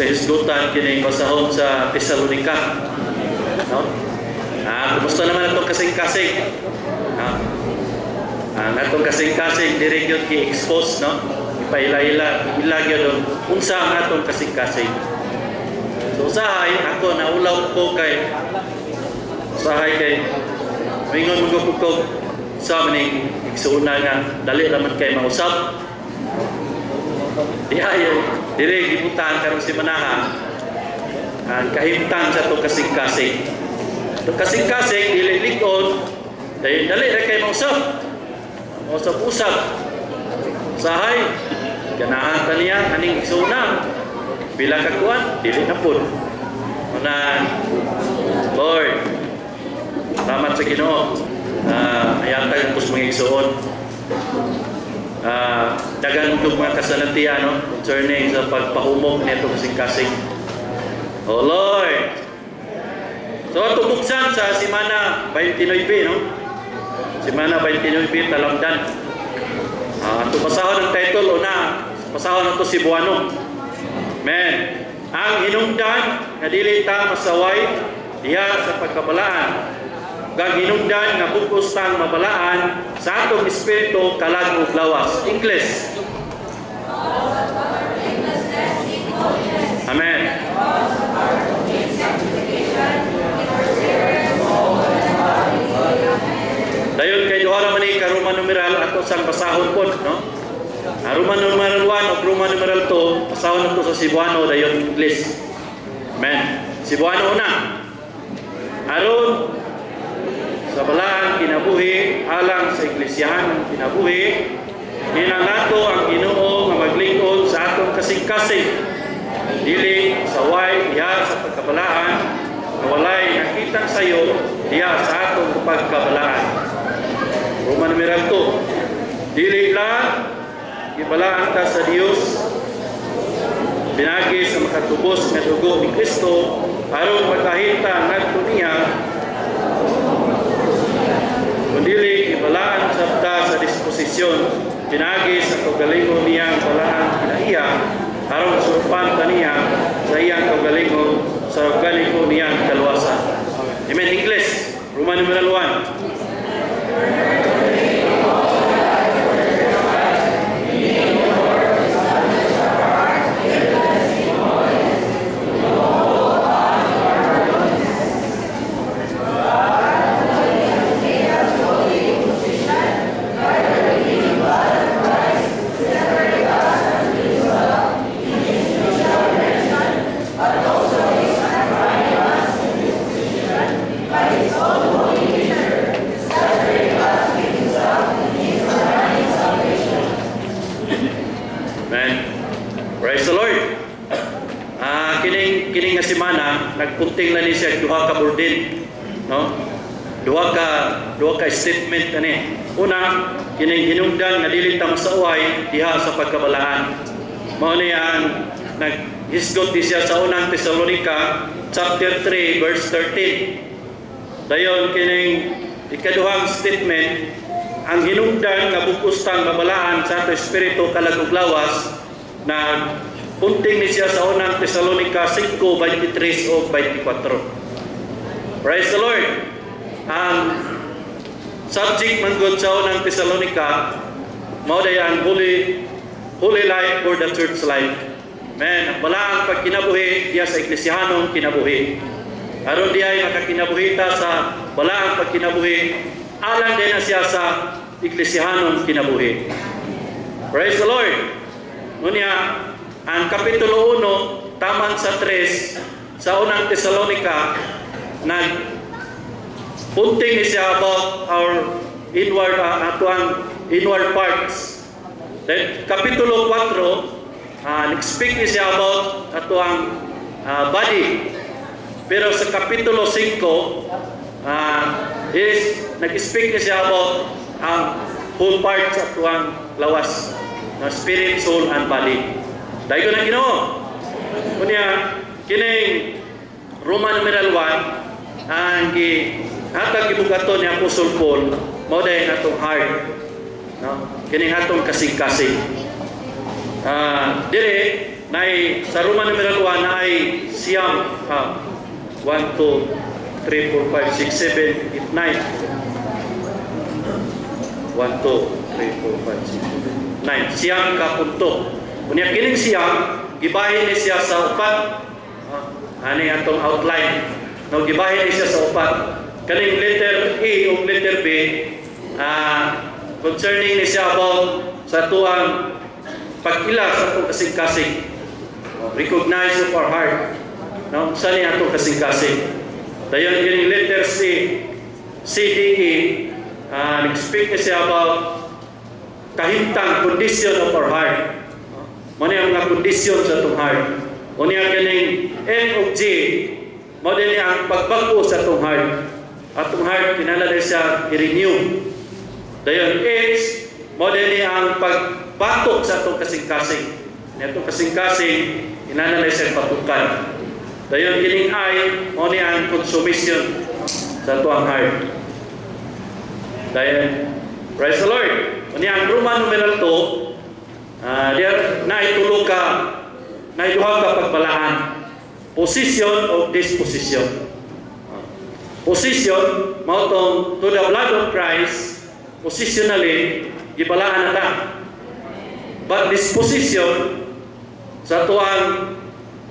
sa hisgutan kini basahon sa Tesalonica, no? Kumusta naman atong kasing-kasing? Ang atong kasing-kasing diri gyud ki-expose, no? Ipaila-ila gyud unsa ang atong kasing-kasing. So usahay ako naulaw ko kay mingon mo ko sa maning igsuuna nga dali raman kay mausap. Dire gibutan karon si Manaha ang kahimtang sa to kasing-kasing. To kasing-kasing dili likod dali ra kay mausap. Usap-usap. Sahay ganahan kaniya aning igsuuna. Bila ka kuan dili na pud. Ana Lord, salamat sa Ginoo. Ayatay pus mga igsuon. Dagan ug mga kasalatian, no, concerning sa pagpahumok nito kasing-kasing. Oh Lord. So ato buksan sa semana 29, no? Semana 29 talamdan. Ato basahon ang title una, basahon ato Cebuano. Men, ang hinungdan nga dili ta masaway diha sa pagkabalaan. Kag hinungdan nga bukos tang mabalaan sa atong espiritu kalag ug lawas. English. Amen. Dayon kay duha ra man ni Roman numeral ato sang basahon pod, no? Roman numeral 1 ug Roman numeral 2 basahon ato sa Cebuano dayon English. Amen. Cebuano una. Aron sa balaan kinabuhi alang sa iglesiyahan kinabuhi hinanato ang Ginoo nga maglingkod sa atong kasing-kasing dili saway diha sa pagkabalaan na walay nakitang sayo diha sa atong pagkabalaan. Roman numeral 2 dili lang gibalaan ta sa Dios pinagi sa makatubos nga dugo ni Kristo aron makahita ngadto niya dili ibalaan sabta sa disposisyon pinagi sa kagalingon niyang balaan kinaiya aron surupan kaniya sa iyang kagalingon sa kagalingon niyang kaluwasan. Amen. English. Roman numeral 1. Nagpunting na ni siya duha ka burdin, no? Duha ka statement ani. Una, kining hinungdan nga dili ta masaway diha sa pagkabalaan. Mao ni ang naghisgot di siya sa unang Tesalonica chapter 3 verse 13. Dayon kining ikaduhang statement, ang hinungdan nga bukos tang mabalaan sa ato espiritu kalag ug lawas na punting ni siya sa unang Tesalonica 5:23 o 24. Praise the Lord. Ang subject man gud sa unang Tesalonica mao day ang holy life for the church life. Amen. Ang balaang pagkinabuhi diya sa iglesiyanong kinabuhi. Aron diay makakinabuhi ta sa balaang pagkinabuhi alang din na siya sa iglesiyanong kinabuhi. Praise the Lord. Ngunya ang kapitulo 1 taman sa 3 sa unang Tesalonica punting ni siya about our inward parts. Then kapitulo 4 nag-speak ni siya about atuang body. Pero sa kapitulo 5 nag-speak ni siya about ang whole parts atuang lawas na spirit, soul, and body. Dahil ko na Ginoo. Kunya kining Roman numeral 1 ang hatag gibugaton ni Apostol Paul mao day atong heart, no? Kining atong kasing-kasing. Dire sa Roman numeral 1 na ay siyam 1, 2, 3, 4, 5, 6, 7, 8, 9 1, 2, 3, 4, 5, 6, 9 siyam ka punto. Unya kining siyam gibahin ni siya sa upat. Ani atong outline. No, gibahin ni siya sa upat. Kaning letter A o letter B concerning ni siya about sa tuang pag-ila sa atong kasing-kasing. Recognize of our heart. No, sa ni atong kasing-kasing. Dayon kining letter C, D, E, nag-speak ni siya about kahintang condition of our heart. Muna yung mga condition sa itong heart. Muna yung kining F of G, muna niya ang pagbago sa itong heart. Atong heart, kinala siya i-renew. Dayon H, muna niya ang pagbatok sa itong kasing-kasing. Itong kasing-kasing, kinala siya patukan. Dayon kining I, muna niya ang consummation sa itong heart. Dayon, praise the Lord. Muna ang Roman numeral 2, there na itulog ka, na iduha ka pagbalaan. Position of disposition. Position, mautong to the blood of Christ, positionally, gibalaan na ta. But disposition, sa tuang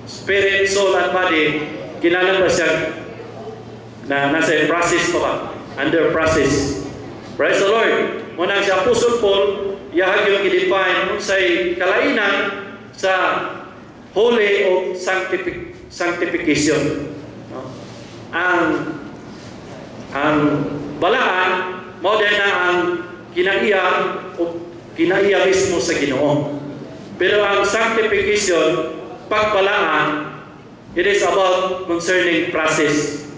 spirit, soul, and body, kinala pa siya na nasa process pa ba? Under process. Praise the Lord. Muna si Apostle Paul, yahag yung i-define unsay kalainan sa holy o sanctification. No? Ang balaan, mao na ang kinaiya mismo sa Ginoo. Pero ang sanctification, pagbalaan, it is about concerning process.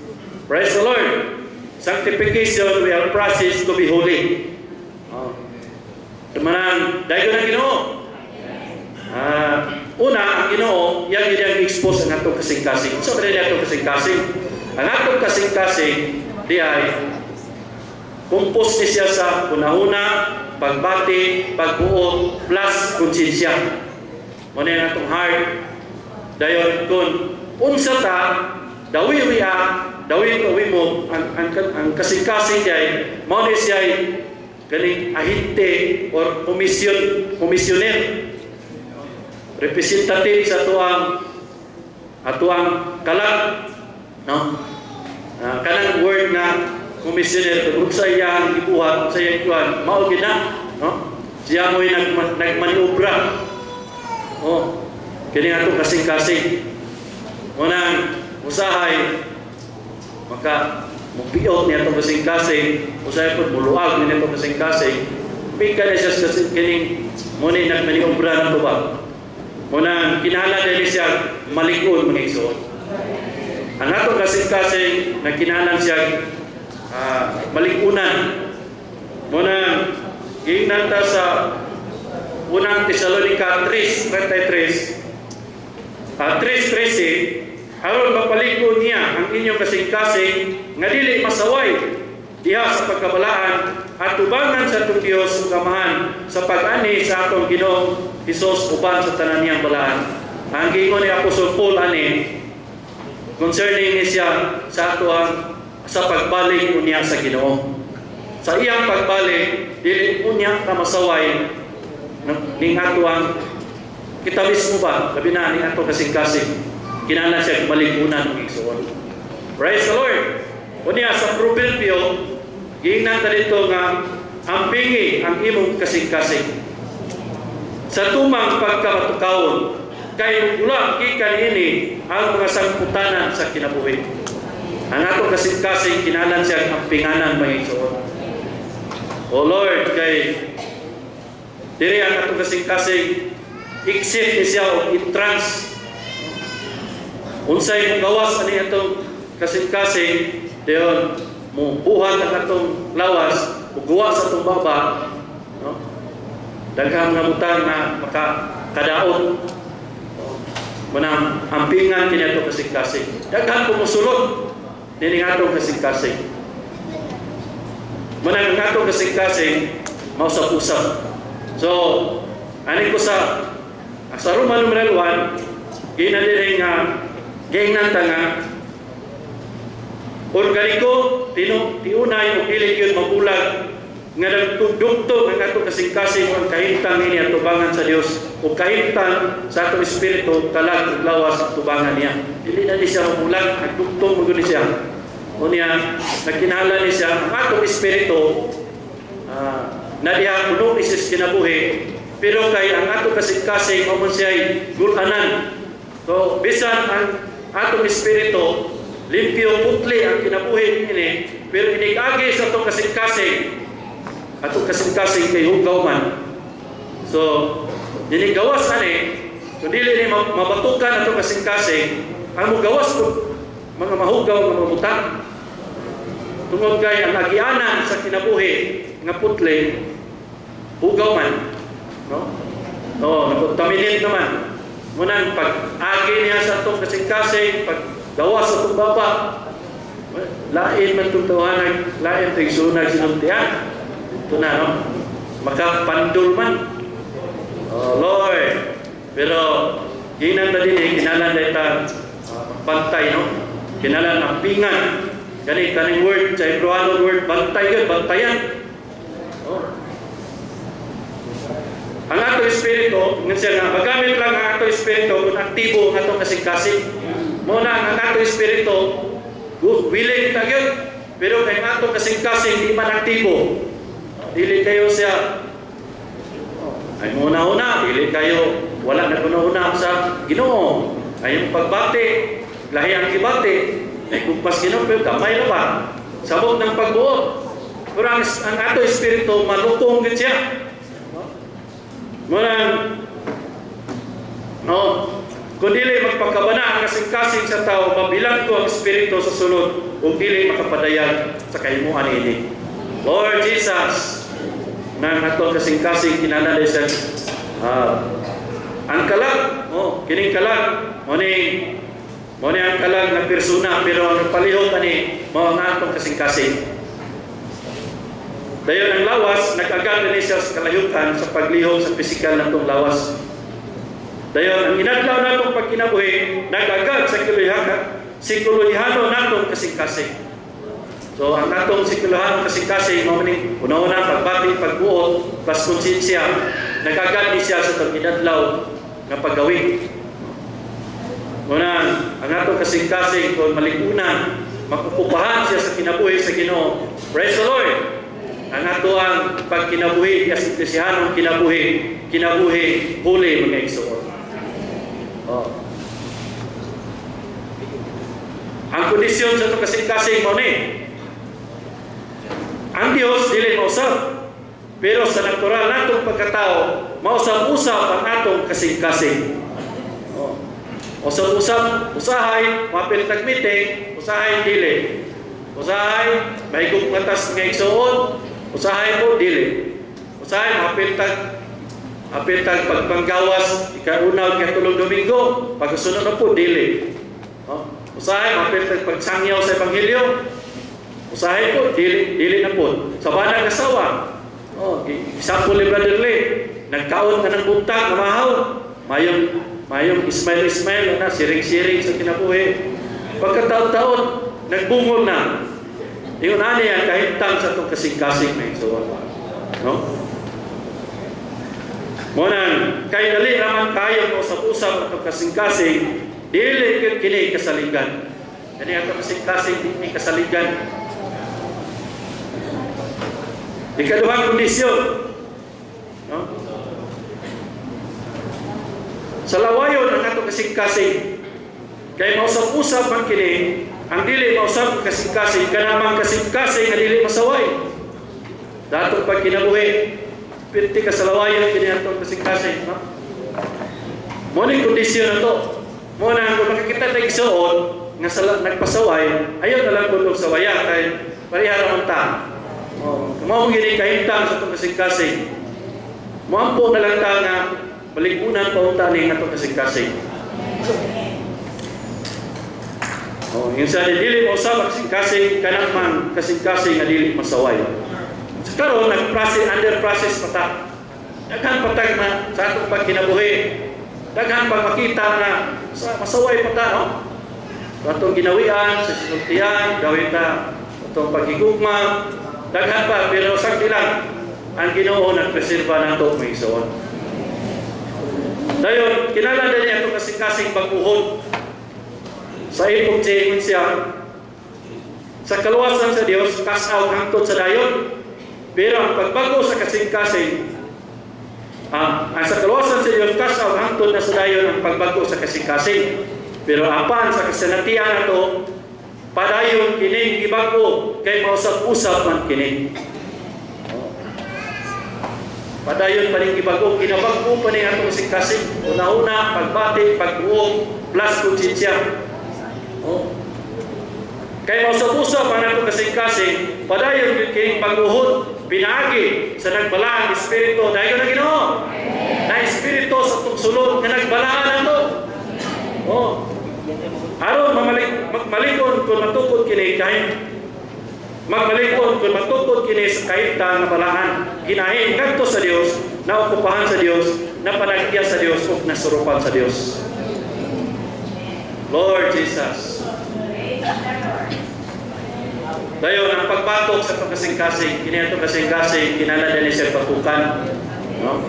Praise the Lord. Sanctification, we are processed to be holy. Tumanan, dahil ko ng Ginoo. Una, ang Ginoo, yan yung expose ang atong kasing-kasing. So, ba rin atong kasing-kasing? Ang atong kasing-kasing, di ay, compose ni siya sa una-una, pagbati, pagbuo, plus konsensya. Muna yung atong heart. Dayon, kung unsa ta, dawi-wiya, dawi mo, ang kasing-kasing diay, muna siya kaning ahinte or komisyoner, representative sa atuang kalag, no? Kanang word nga komisyoner, kung sa iyang ibuhat, sa iyang ibuhat, mao gina, no? Siya mo'y nagmaniobra. Oh, kini atong kasing-kasing. Unang usahay, maka mupiot niya itong kasing-kasing, usahay po muluag niya itong kasing-kasing, pika na siya sa kining muna nagmaniobra na ito ba? Muna kinala din siya malikon mga isuot. Ang atong kasing-kasing na kinahalan siya malikunan. Muna giingnan ta sa unang Tesalonica 3:33, 3:13, aron mapaliko niya ang inyong kasing-kasing nga dili masaway diha sa pagkabalaan at tubangan sa atong Dios kamahan sa pag-ani sa atong Ginoong Hesus uban sa tanan niyang balaan. Ang giingon ni Apostol Paul ani concerning siya sa atuang sa pagbalik unya sa Ginoo. Sa iyang pagbalik dili unya ka masaway ning atuang kita mismo ba labi na ni ato kasing-kasing kinahanglan siya malikunan ng igsoon. Praise the Lord. Unya sa proverbio giingnan ta dito nga ampingi ang imong kasing-kasing sa tumang pagkamatukawon kay mula gikan ini ang mga sangputanan sa kinabuhi. Ang ato kasing-kasing kinahanglan siya ampinganan mga igsoon. O Lord, kay diri ang ato kasing-kasing exit ni siya o entrance. Unsay gawas ani atong kasing-kasing dayon mo buhat ang atong lawas ugwa sa atong baba, no? Daghang mga butang na makakadaot manang ampingan kini atong kasing-kasing. Daghang kumusulod nining atong kasing-kasing. Manang atong kasing-kasing mao sa pusat. So ani ko sa Sa Roma numeral 1, ginadiring nga gingnan nga organiko tiunay o dili gyud mabulag nga nagtugtog ang ato kasing-kasing ang kahimtang ini at tubangan sa Dios o kahimtang sa atong espiritu talag ug lawas at tubangan niya. Dili na ni siya mabulag, nagtugtog mo gud siya. O niya nagkinahanglan ni siya ang atong espiritu na diha kuno isis kinabuhi, pero kay ang ato kasing-kasing mao man siya gulanan. So bisan ang atong espiritu limpyo putli ang kinabuhi ini, pero inigagi sa atong kasing-kasing kay hugaw man. So dili gawas ani, kung dili ni mabatukan atong kasing-kasing, ang mugawas ko mga mahugaw nga mabutang. Tungod kay ang agianan sa kinabuhi nga putli hugaw man, no? Nagkontaminate naman. Munang pag-agi niya sa itong kasing-kasing, pag-gawas sa itong baba, lain man itong tawanan, lain itong sunag sinuntihan. Ito na, no? Makapandol man. Lord. Pero, ginan na din, kinalan na ita bantay, no? Kinalan ang pingan. Kaning word, sa Hebrew word, bantay yun, bantayan. Ang ato espiritu, magamit lang ang ato espiritu kung aktibo ang ato kasing-kasing. Muna ang ato espiritu, willing na yun, pero ang ato kasing-kasing di man aktibo. Dili kayo siya, ay muna-una, dili kayo, wala na una-una sa Ginoo. Ay yung pagbati, lahi ang ibati, ay kumpas Ginoo, pero kamay na ba? Sabog ng pagbuot. Pero ang ato espiritu, malutong din siya. Kung dili magpakabana ang kasing-kasing sa tao, mabilang ko ang espiritu sa sulod o dili makapadayag sa kahimuan ini. Lord Jesus, na nato kasing-kasing kinanalay sa ang kalag, kining kalag, mo ni ang kalag na persona, pero ang palihog ani mao ang atong kasing-kasing. Dayon ang lawas, nag-agad na siya sa kalayukan sa paglihog sa pisikal na itong lawas. Dayon, ang inadlaw na itong pagkinabuhi, nag-agad sa sikulihano na itong kasing-kasing. So, ang atong sikulihano kasing-kasing, una-una, pagbati, pagbuot, plus konsensya, nag-agad ni siya sa itong inadlaw na paggawin. Una, ang atong kasing-kasing, kung malikunan, makukupahan siya sa kinabuhi sa Ginoo. Praise the Lord! Ang ato ang pagkinabuhi, kasi Kristyanong kinabuhi, huli mga igsoon. Ang kondisyon sa ito kasing-kasing mo ni, ang Diyos dili mausap, pero sa natural natong pagkatao, mausap-usap ang atong kasing-kasing. Usap-usap, usahay, mapil tagmiting, usahay dili. Usahay, mahigog ngatas nga igsoon, usahay po, dili. Usahay, mapiltag pagpanggawas, ikarunaw, ikatulong Domingo, pagkasunod na po, dili. Usahay, mapiltag pagsangyaw sa Ebanghelyo, usahay po, dili na po. Sa banang kasawa, example ni Brother Lee, nagkaon ka ng buntag, namahaw, mayong Ismail na, siring-siring sa kinabuhi. Pagkataon-taon, nagbungol na. Yung ani yan, kahintang sa itong kasing-kasing na igsoon. No? Munang, kay dali naman kayo usap-usap itong kasing-kasing, dili kini kasaligan. Kani itong kasing-kasing, dili kasaligan. Ikaduhang kondisyon. No? Sa lawayon ang itong kasing-kasing, kay mausap-usap ang kini, ang dili mausap kasing-kasing, kanamang kasing-kasing na dili masaway. Datong pag kinabuhi, pirti ka sa lawayan, kiniyatong kasing-kasing. No? Muna yung kondisyon na to. Muna, kung makikita na igsoon, nga nagpasaway, ayaw na lang kung sawaya, kaya parihara man ta. Kung mong gini kahintang sa itong kasing-kasing, muampo na lang ta nga, balikunan pa unta ni nga itong kasing-kasing. Yung sa dili mo usap kasing-kasing, kanang man kasing-kasing na dili masaway. So karon under process pa ta. Daghan patag na sa atong pagkinabuhi. daghan pag makita na masaway pa ta, no? Atong ginawian, sa sinultian, gawin ta atong paghigugma, daghan pa, pero sakti lang, ang Ginoo nagpreserba na ito may isuon. Dayon, kinala na niya itong kasing-kasing pagbuhod sa ipong James siya, sa kaluwasan sa Dios, cast out hangtod sa dayon. Pero ang pagbago sa kasing-kasing, ang sa kaluwasan sa Dios, cast out hangtod na sa dayon ang pagbago sa kasing-kasing. Pero apan sa kasanatian na ito, padayon kining gibago kay mausap-usap man kining. Padayon pa rin gibago, kinabago pa rin atong kasing-kasing. Una-una, pagbati, pagbuong, plus konsensya. Kay mausap-usap ang atong kasing-kasing, padayon kining pagbuhod, pinagi sa nagbalaan Espiritu. Dahil na Ginoo, na Espiritu sa itong sulod na nagbalaan na ito. Aron malikon kung matukod kini kahit magmalikon kung matukod kini sa kahit na balaan, ginahin kadto sa Dios, naokupahan sa Dios, napanagya sa Dios ug nasurupan sa Dios. Lord Jesus. Dayon ang pagbatok sa pagkasing-kasing, kini ato kasing-kasing kinahanglan ni siya batukan, no?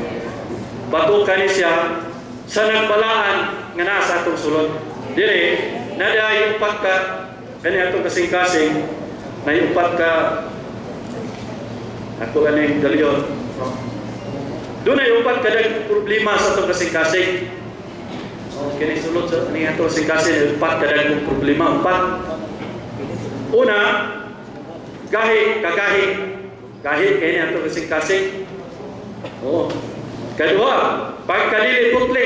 Batukan ni siya sa nagbalaan nga naa sa atong sulod. Dire nada yung upat ka kani atong kasing-kasing, may upat ka ako ganing dalyon, no? Doon ay upat ka dag problema sa atong kasing-kasing. Kini sulod sa ani atong kasing-kasing, upat ka dag problema, upat. Una, gahi kini atong kasing-kasing. Kedua, pagkadili putli.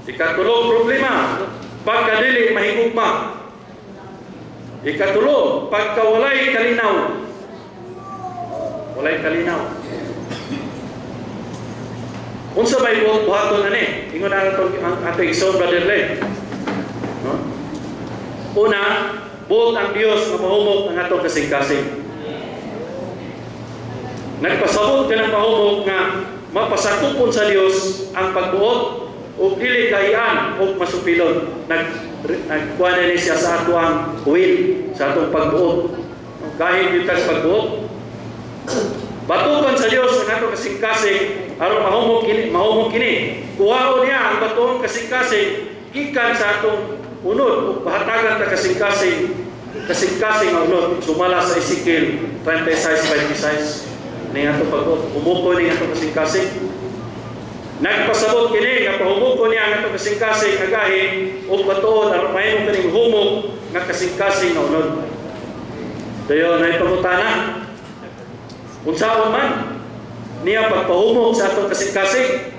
Ikatulong problema, pagkadili mahigugma. Ikatulo, pagkawalay kalinaw. Walay kalinaw. Unsa may buhaton ani? Ingon na ito ang ating son, Brother Len. No? Una, buot ang Dios na mahumog ang atong kasing-kasing. Nagpasabot ka ng mahumog nga mapasakupon sa Dios ang pagbuot o dili kahian o masupilon. Nagkuha na siya sa ato ang will, sa atong pagbuot. Kahit yung tas pagbuot, batukan sa Dios ang atong kasing-kasing aron mahumog kini. Kuhaon niya ang batong kasing-kasing ikan sa atong unod o bahatagan ta kasing-kasing ang unod sumala sa Ezekiel 36:26. Ni atong pagbuot, umuko ni atong kasing-kasing. Nagpasabot kini nga pahumuko niya ang atong kasing-kasing agahin o batuon aron mahimong kaning humog nga kasing-kasing nga unod. Dayon na ipangutana, unsaon man niya pagpahumog sa atong kasing-kasing.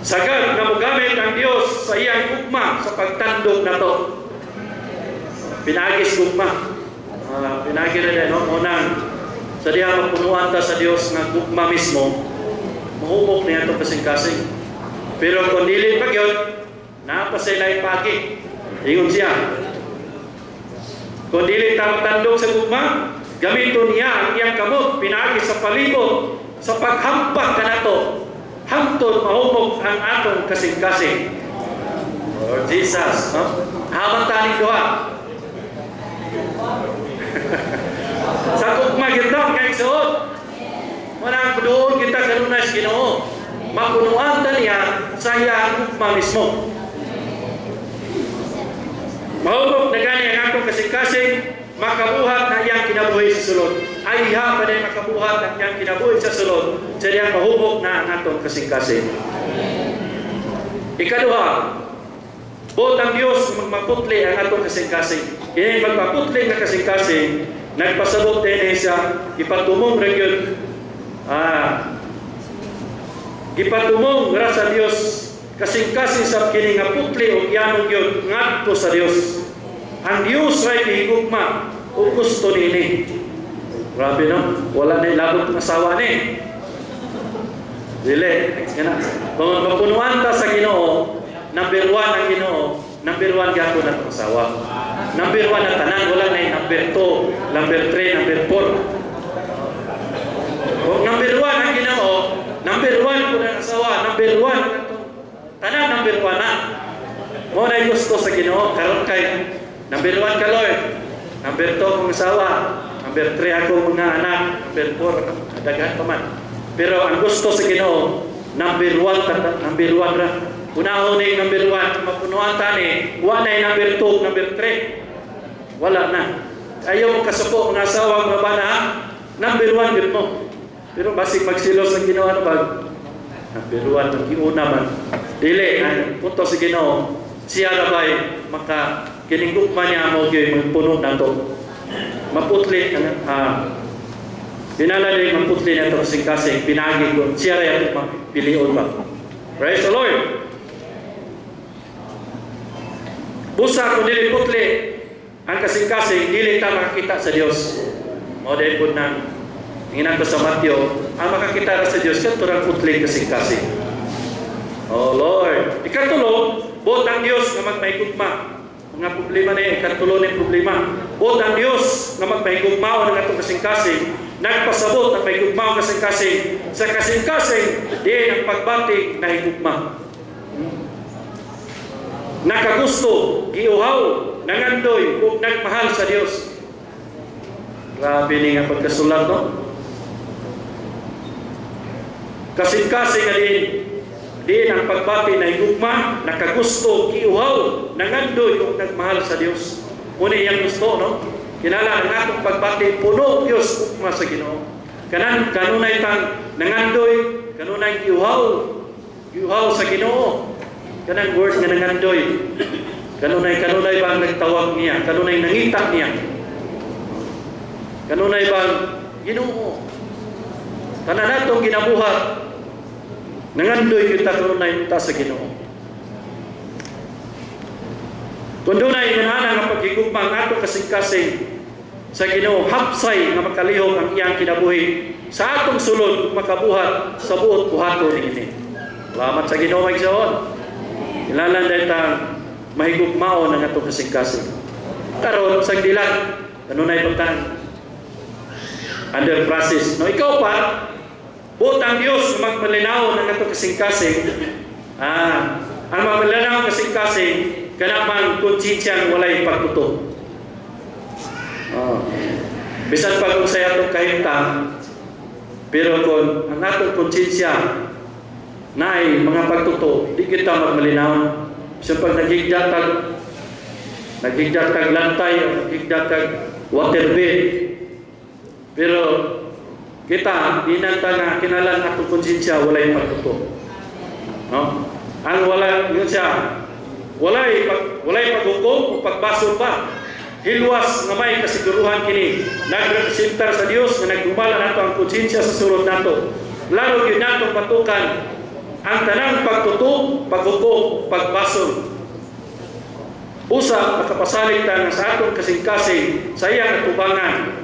Sagad na mogamit ang Dios sa iyang gugma sa pagtandog nato. Pinagis gugma. Pinagi na din, no? Unang sa diha magpunuan ta sa Dios nga gugma mismo, mahumog niya itong kasing-kasing. Pero kung dili pa yun, napasilay pagi. Ingon siya. Kung dili ta magtandog sa gugma, gamiton niya ang iyang kamot, pinagi sa palibot, sa paghampak ka nato, hangtod mahumog ang atong kasing-kasing. Lord Jesus, no? Habang taning duha. Sa gugma gitong kay suot. Manang doon kita kanunas Ginoo. Mapunuan ta niya sa iyang gugma mismo. Mahumog na gani ang atong kasing-kasing, makabuhat na iyang kinabuhi sa sulod. Ay iha pa din makabuhat ang iyang kinabuhi sa sulod. Sa iyang mahumog na ang atong kasing-kasing. Ikaduha, buot ang Diyos magmaputli ang atong kasing-kasing. Kaya magmaputli na kasing-kasing, nagpasabot din siya, ipatumong region, ipatumong ra sa Diyos, kasing-kasing sa kining nga putli o yanong yun, ngadto sa Diyos. Ang Diyos ay higugma o gusto nini. Grabe no? Wala na ilabot ng asawa ni. Dili. Kung mapunuan ta sa Ginoo, number 1 ang Ginoo, number 1 gapon ang asawa. Number 1 na tanan, wala na yung number 2, number 3, number 4. Kung number 1 ang Ginoo, Number 1, tanan number 1 na. Mo na gusto sa Ginoo karon kay number 1 ka Lord. Number 2 kong asawa. Number 3 ako mga anak. Number 4 daghan pa man. Pero ang gusto sa Ginoo number 1 ra. Unahon ni number 1 mapunuan tani. Wa na number 2, number 3. Wala na. Ayaw mo kasuko mga asawa mga bana. Number 1 gid mo. Pero basig magsilos ang Ginoo ano ba? Number 1 magkiuna man. Dili ang punto sa Ginoo. Siya ra bay maka kinigugma niya mo gyud magpuno nato. Maputli dinala din maputli nato kasing pinagi ko. Siya ra yung mapilion ba. Praise the Lord. Busa kung dili putli ang kasing dili ta makakita sa Dios. Mao dai pud nang ingan ko sa Mateo, ang makakita ra sa Dios kadto ra putli kasing. Oh Lord, ikatulo, buot ang Dios nga magmahigugma. Mga problema ni ikatulo ni problema. Buot ang Dios nga magmahigugma ang atong kasing-kasing. Nagpasabot ang mahigugma kasing-kasing. Sa kasing-kasing, diin ang pagbati na higugma. Nakagusto, giuhaw, nangandoy, ug nagmahal sa Dios. Grabe ni nga pagkasulat, no? Kasing-kasing na diin ang pagbati na higugma, nakagusto, giuhaw, nangandoy, ug nagmahal sa Dios. Muna iyang gusto, no? Kinala ang atong pagbati, puno Dios ugma sa Ginoo. Kanunay tang nangandoy, kanunay giuhaw sa Ginoo. Kanang word nga nangandoy. Kanunay ba ang nagtawag niya? Kanunay nangita niya? Kanunay ba ang Ginoo? Tanan natong ginabuhat. Nangandoy kita kanunay ta sa Ginoo. Kung dunay inana nga paghigugma ang atong kasing-kasing sa Ginoo, hapsay nga makalihok ang iyang kinabuhi sa atong sulod makabuhat sa buot buhaton niini. Salamat sa Ginoo magsaon. Ilalan dahil mahigugmaon ang atong kasing-kasing. Karon sa dilag, kanunay pagtan under process. No, ikaw pa, buot ang Dios magmalinaw ng atong kasing-kasing. Ang magmalinaw kasing-kasing, kanamang konsinsya walay pagtuto. Bisan pag kung saya itong kahintang, pero kung ang atong konsinsya na ay mga pagtuto, di kita magmalinaw. So pag naghigdatag lantay, naghigdatag waterbed, pero kita, dinanta na kinalan atong konsensya, walay pagtuto. No? Ang wala, yun siya, walay paghukom o pagbasol pa. Hilwas nga may kasiguruhan kini. Nagrepresentar sa Dios nga nagdumala nato ang konsensya sa sulod nato. Lalo yun nato patukan ang tanang pagtuto, paghukom, pagbasol. Usa, makapasalig ta sa atong kasing-kasing sa iyang atubangan.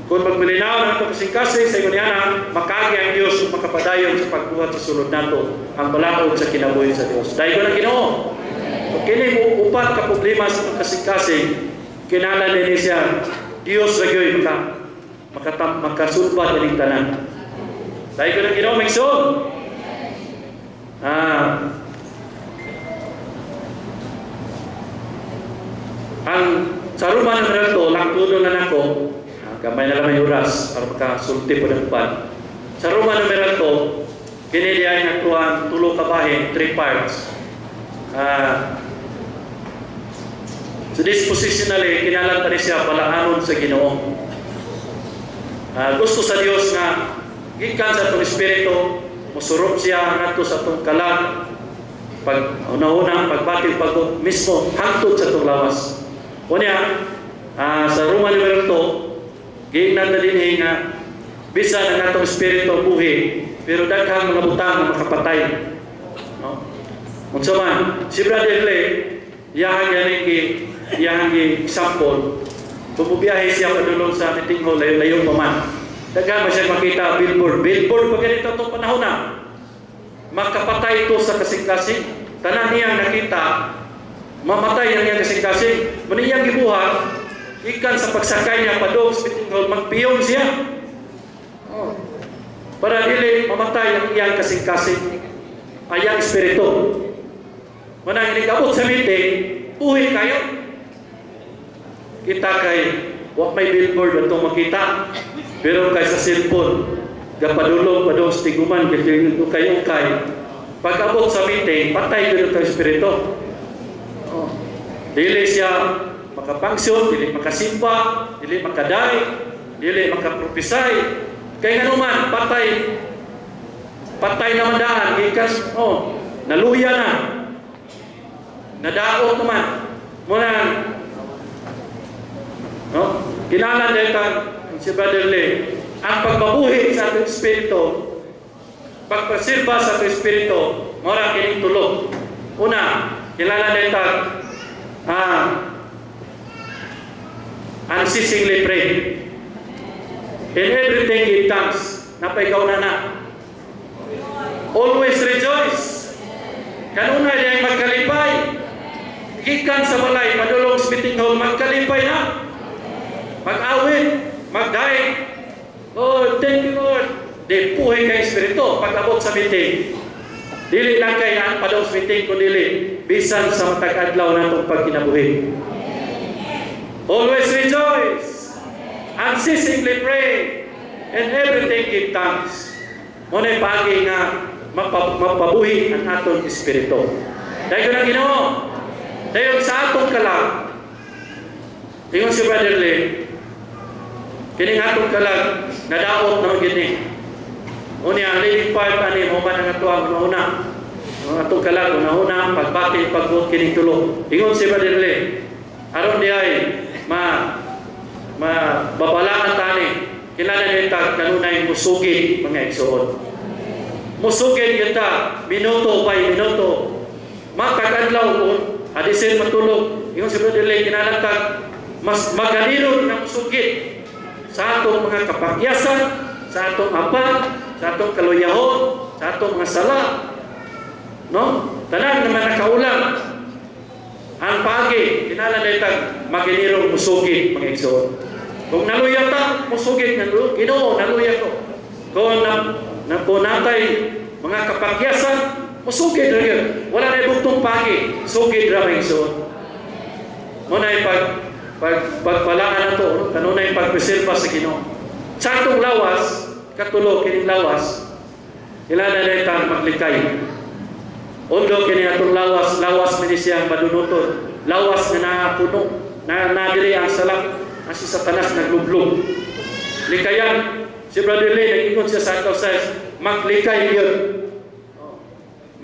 Kung magmalinaw ng atong kasing-kasing sa inyana, makagi ang Diyos ug makapadayon sa pagbuhat sa sulod nato ang balaod sa kinabuhi sa Dios. Dahil ko na Ginoo. Kung kini upat ka problema sa atong kasing-kasing, kinahanglan ni siya Dios ra gyud makasulbat ining tanan. Dahil ko na Ginoo maigsoon. Ang sa Roma numero 2, langtudo na nako, gamay na lang may oras para makasulti po ng pan. Sa Roma numero 2, kini diay nakuha tulo ka bahin, 3 parts. So dispositionally, kinalan pa rin siya palaanon sa Ginoo. Gusto sa Dios nga gikan sa itong Espiritu, musurop siya nato sa itong kalag, pag una-una, pagbati, pag mismo, hangtod sa itong lawas. Unya, sa Roma numero 2, giingnan na din nga, bisan ang atong Espiritu buhi, pero daghang mga butang na makapatay. No? Kung man, si Brother Lee, iyahang example, bububiyahe siya padulong sa meeting hall, layong paman. Daghang siya makita billboard pa ganito itong panahon na. Makapatay ito sa kasing-kasing. Tanan niyang nakita, mamatay ang iyang kasing-kasing. Maniyang gibuhat, ikan sa pagsakay niya padung sa meeting hall, magpiyon siya. Para dili mamatay ang iyang kasing-kasing. ayang espiritu. Manang inigabot sa meeting, buhi kayo. Kita kay, wak may billboard atong makita, pero kay sa cellphone, gapadulong padong stiguman, kayo kay, pag-abot sa meeting, patay ko ito espiritu. Oh. Dili siya makapangsyon, dili makasimba, dili makaday, dili makapropisay. Kaya nga naman, patay naman daan, ikas, naluya na. Nadaot naman. Muna, kinalan dito si Brother Lee, ang pagbabuhi sa ating espiritu, pagpasilba sa ating espiritu, mura kining tulog. Una, kinalan dito, unceasingly pray. In everything give thanks. Napaikaw na. Always rejoice. Kanunay na yung magkalipay. Gikan sa balay, padulong sa meeting hall, magkalipay na. Mag-awit, mag-daig. Oh, thank you Lord. Di puhay kay espiritu pag-abot sa meeting. Dili lang kay ang padong sa meeting kung dili. Bisan sa matag-adlaw na itong pagkinabuhi. Always rejoice. Unceasingly pray. And everything give thanks. Muna pagi nga mapabuhi ang atong espiritu. Dahil ko na Ginoo. Dahil sa atong kalag. Tingnan si Brother Lee. Kining atong kalag. Nadaot na magini. Unya ang leading part ani mo man ang atuang una. Ang atong kalag una pagbati pagbuot kining tulo. Tingnan si Brother Lee. Aron di ay babalaan tani. Kilala nita kanunay musugid mga igsoon. Musugid kita minuto by minuto. Matag-adlaw ko adisin matulog. Ingon si Brother Lee kinalantag mas magaliro ng musugid sa atong mga kapakyasan, sa atong apa, sa atong kaluyahon, sa atong mga sala. No? Tanan naman nakaulang. Ang pagi, kinala na itag maginirong musugid, mga igsoon. Kung naluya ta, musugid, Ginoo, naluya ko. Kung napunatay mga kapakyasan, musugid na yun. Wala na ibugtong pagi, sugid na mga igsoon. Muna pagpalaan na ito, kanunay pagpreserva sa Ginoo. Sa itong lawas, katulo, kining lawas, kilala na itang maglikay. Ondo kini atong lawas mini siyang madunutod, lawas na napuno, nadiri ang salak, ang si Satanas naglublog. Likayan, si Brother Lee, nag-ingon siya sa atong size, maglikay yun.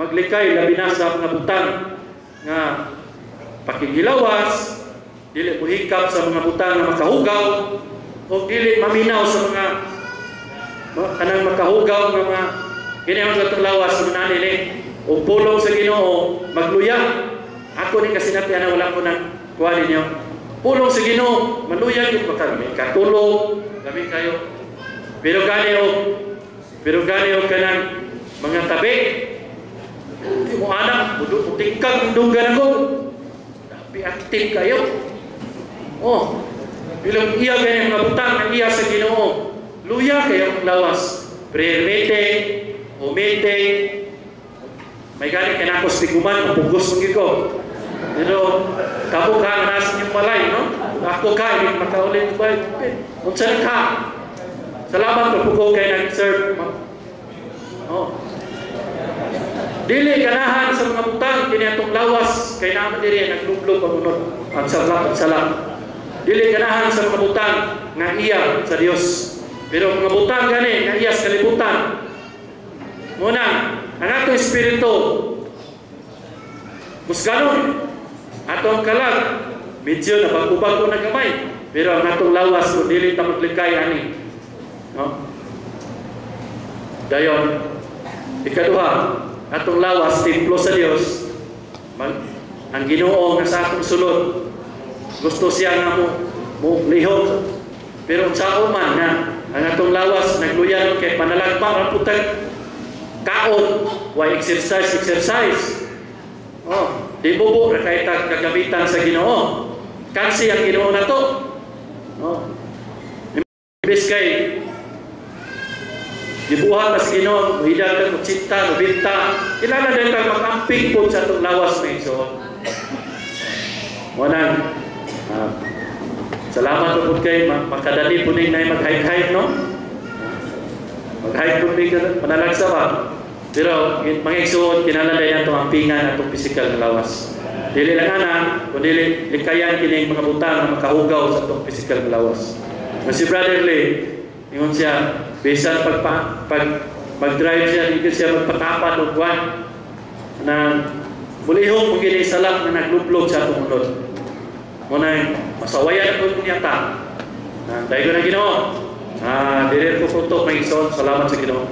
Maglikay, labi na sa mga butang, nga pakigilawas, dili muhikap sa mga butang na makahugaw, o dili maminaw sa mga kanang makahugaw ng mga kinayang atong lawas sa mga nani o pulong sa Ginoo magluya. Ako ni kasi natin wala ko nang kuha ninyo. Pulong sa Ginoo maluya yung may katulog kami kayo. Pero gani o kanang mga tabi. Hindi mo anak, tingkag dunggan ako. Tapi aktif kayo. Oh, bilang iya gani mga butang na iya sa Ginoo. Luya kayo lawas. Prayer meeting, o meeting, may galing ka na ako stiguman, mapugos mong ko. Pero, kamo ka na nasa yung malay, no? Ako ka, hindi makaulit ba? Kung saan ka? Salamat, mapugo kayo nag-serve. Oh. Dili, ganahan sa mga butang, kinatong lawas, kay naman diri, naglublog ang unod, ang salam. Dili, ganahan sa mga butang, nga iya sa Dios. Pero mga butang gani, nga iya sa kalibutan. Muna, ang atong espiritu musganon atong kalag medyo nabagubag ko na gamay pero ang atong lawas kung dili ta maglikay ani no? Dayon ikaduha atong lawas templo sa Dios ang Ginoo nga sa atong sulod gusto siya nga mo lihok pero sa man nga ang atong lawas nagluyan kay panalagma ang putag kaon, why exercise. Oh, di bubo na kahit kagamitan sa Ginoo. Kasi ang Ginoo na to. Oh. Imbes kay gibuhat mas Ginoo, hidang ka 80, 90. Kailangan din kang mag-amping po sa itong lawas mga igsoon. Munang, salamat po kayo, makadali po din na mag-hike-hike, no? Mag-hike po din ka, panalagsa ba? Pero, mga igsoon, kinaladay na itong ampingan at itong physical na lawas. Dili lang kundi likayan kining mga butang na makahugaw sa itong physical na lawas. Si Brother Lee, ingon siya, bisan pag-drive siya, hindi siya magpatapat o buwan na mulihong kung gining salak na naglublog sa itong unod. Muna masawayan ako kung yata. Dahil ko na Ginoo. Dili ko putok ng igsoon. Salamat sa Ginoo.